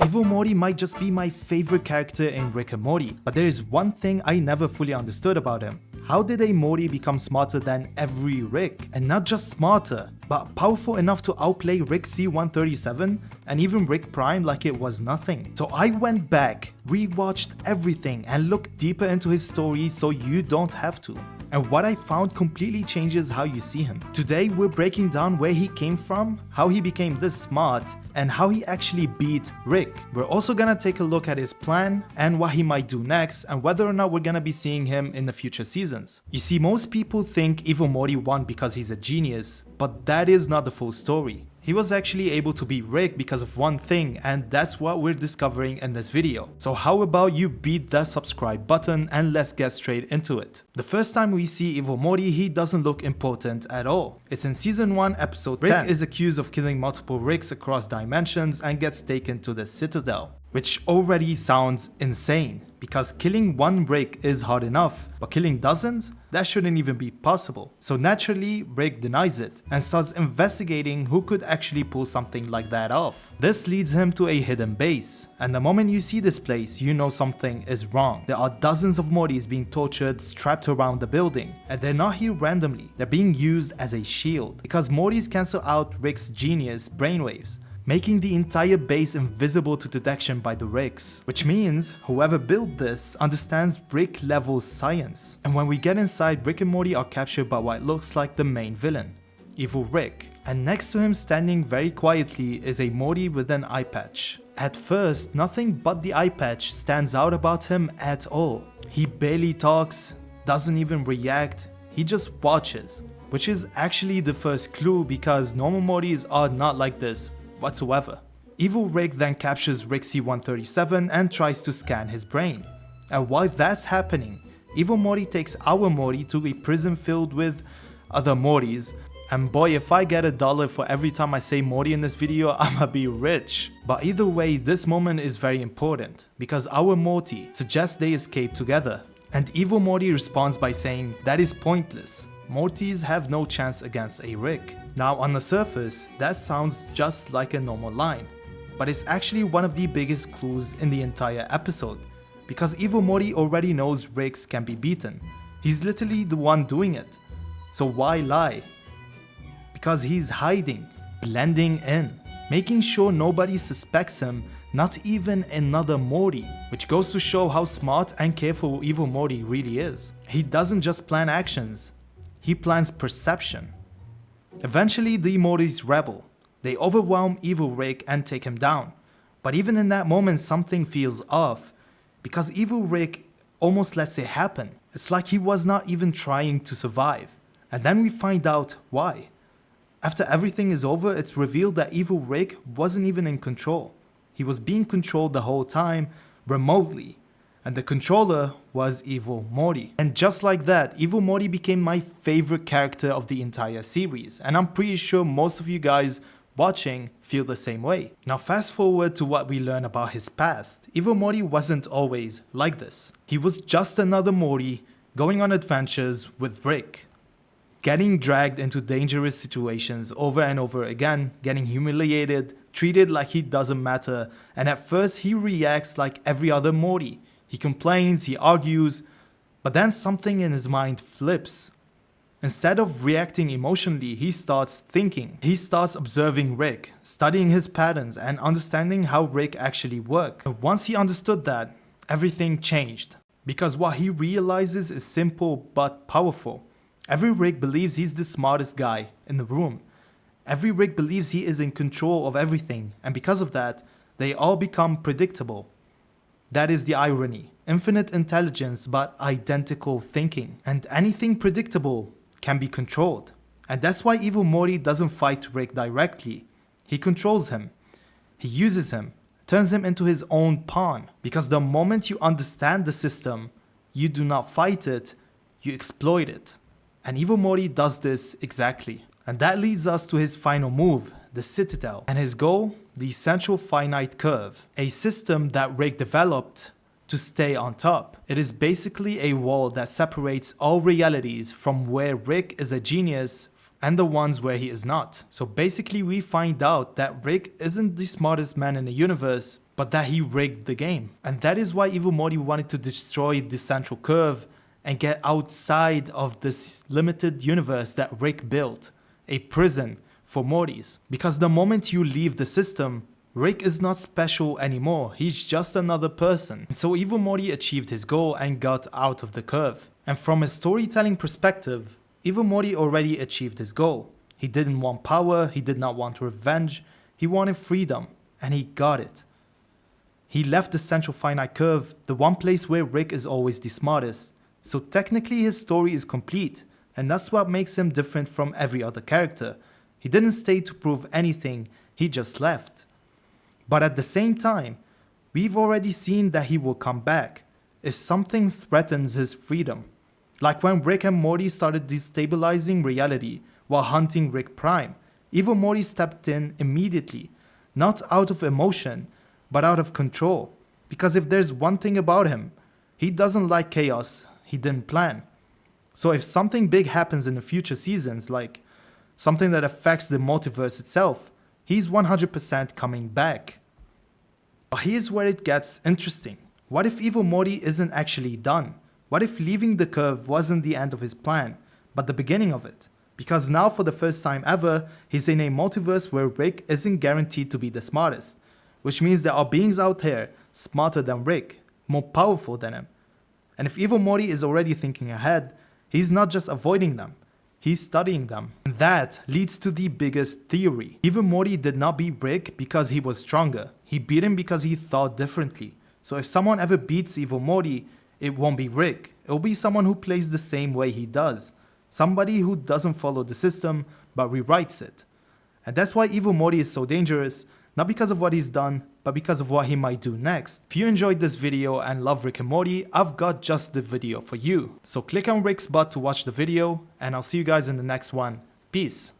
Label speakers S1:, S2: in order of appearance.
S1: Evil Morty might just be my favorite character in Rick and Morty, but there is one thing I never fully understood about him. How did a Morty become smarter than every Rick? And not just smarter, but powerful enough to outplay Rick C-137 and even Rick Prime like it was nothing. So I went back, rewatched everything and looked deeper into his story so you don't have to. And what I found completely changes how you see him. Today we're breaking down where he came from, how he became this smart, and how he actually beat Rick. We're also gonna take a look at his plan and what he might do next and whether or not we're gonna be seeing him in the future seasons. You see, most people think Evil Morty won because he's a genius, but that is not the full story. He was actually able to beat Rick because of one thing, and that's what we're discovering in this video. So how about you beat that subscribe button and let's get straight into it. The first time we see Evil Morty, he doesn't look important at all. It's in season 1 episode 10. Rick is accused of killing multiple Ricks across dimensions and gets taken to the Citadel, which already sounds insane. Because killing one Rick is hard enough, but killing dozens? That shouldn't even be possible. So naturally, Rick denies it and starts investigating who could actually pull something like that off. This leads him to a hidden base, and the moment you see this place, you know something is wrong. There are dozens of Mortys being tortured, strapped around the building, and they're not here randomly. They're being used as a shield, because Mortys cancel out Rick's genius brainwaves, making the entire base invisible to detection by the Ricks, which means whoever built this understands Rick level science. And when we get inside, Rick and Morty are captured by what looks like the main villain, Evil Rick. And next to him, standing very quietly, is a Morty with an eye patch. At first, nothing but the eye patch stands out about him at all. He barely talks, doesn't even react, he just watches, which is actually the first clue because normal Mortys are not like this whatsoever. Evil Rick then captures Rick C-137 and tries to scan his brain. And while that's happening, Evil Morty takes our Morty to a prison filled with other Mortys. And boy, if I get $1 for every time I say Morty in this video, I'ma be rich. But either way, this moment is very important because our Morty suggests they escape together. And Evil Morty responds by saying that is pointless. Mortys have no chance against a Rick. Now on the surface, that sounds just like a normal line, but it's actually one of the biggest clues in the entire episode, because Evil Morty already knows Ricks can be beaten. He's literally the one doing it. So why lie? Because he's hiding, blending in, making sure nobody suspects him, not even another Morty, which goes to show how smart and careful Evil Morty really is. He doesn't just plan actions, he plans perception. Eventually, the Mortys rebel. They overwhelm Evil Rick and take him down. But even in that moment, something feels off, because Evil Rick almost lets it happen. It's like he was not even trying to survive. And then we find out why. After everything is over, it's revealed that Evil Rick wasn't even in control. He was being controlled the whole time, remotely. And the controller was Evil Morty. And just like that, Evil Morty became my favorite character of the entire series, and I'm pretty sure most of you guys watching feel the same way. Now fast forward to what we learn about his past. Evil Morty wasn't always like this. He was just another Morty going on adventures with Rick, getting dragged into dangerous situations over and over again, getting humiliated, treated like he doesn't matter, and at first he reacts like every other Morty. He complains, he argues, but then something in his mind flips. Instead of reacting emotionally, he starts thinking. He starts observing Rick, studying his patterns and understanding how Rick actually works. And once he understood that, everything changed. Because what he realizes is simple but powerful. Every Rick believes he's the smartest guy in the room. Every Rick believes he is in control of everything, and because of that, they all become predictable. That is the irony. Infinite intelligence but identical thinking. And anything predictable can be controlled. And that's why Evil Morty doesn't fight Rick directly. He controls him. He uses him, turns him into his own pawn. Because the moment you understand the system, you do not fight it, you exploit it. And Evil Morty does this exactly. And that leads us to his final move, the Citadel. And his goal? The central finite curve, a system that Rick developed to stay on top. It is basically a wall that separates all realities from where Rick is a genius and the ones where he is not. So basically we find out that Rick isn't the smartest man in the universe, but that he rigged the game. And that is why Evil Morty wanted to destroy the central curve and get outside of this limited universe that Rick built, a prison for Mortys. Because the moment you leave the system, Rick is not special anymore, he's just another person. So Evil Morty achieved his goal and got out of the curve. And from a storytelling perspective, Evil Morty already achieved his goal. He didn't want power, he did not want revenge, he wanted freedom, and he got it. He left the central finite curve, the one place where Rick is always the smartest. So technically his story is complete, and that's what makes him different from every other character. He didn't stay to prove anything, he just left. But at the same time, we've already seen that he will come back if something threatens his freedom. Like when Rick and Morty started destabilizing reality while hunting Rick Prime, Evil Morty stepped in immediately, not out of emotion, but out of control. Because if there's one thing about him, he doesn't like chaos he didn't plan. So if something big happens in the future seasons, like something that affects the multiverse itself, he's 100% coming back. But here's where it gets interesting. What if Evil Morty isn't actually done? What if leaving the curve wasn't the end of his plan, but the beginning of it? Because now for the first time ever, he's in a multiverse where Rick isn't guaranteed to be the smartest. Which means there are beings out there smarter than Rick, more powerful than him. And if Evil Morty is already thinking ahead, he's not just avoiding them, he's studying them. And that leads to the biggest theory. Evil Morty did not beat Rick because he was stronger. He beat him because he thought differently. So if someone ever beats Evil Morty, it won't be Rick. It'll be someone who plays the same way he does. Somebody who doesn't follow the system, but rewrites it. And that's why Evil Morty is so dangerous, not because of what he's done, but because of what he might do next. If you enjoyed this video and love Rick and Morty, I've got just the video for you. So click on Rick's butt to watch the video, and I'll see you guys in the next one. Peace.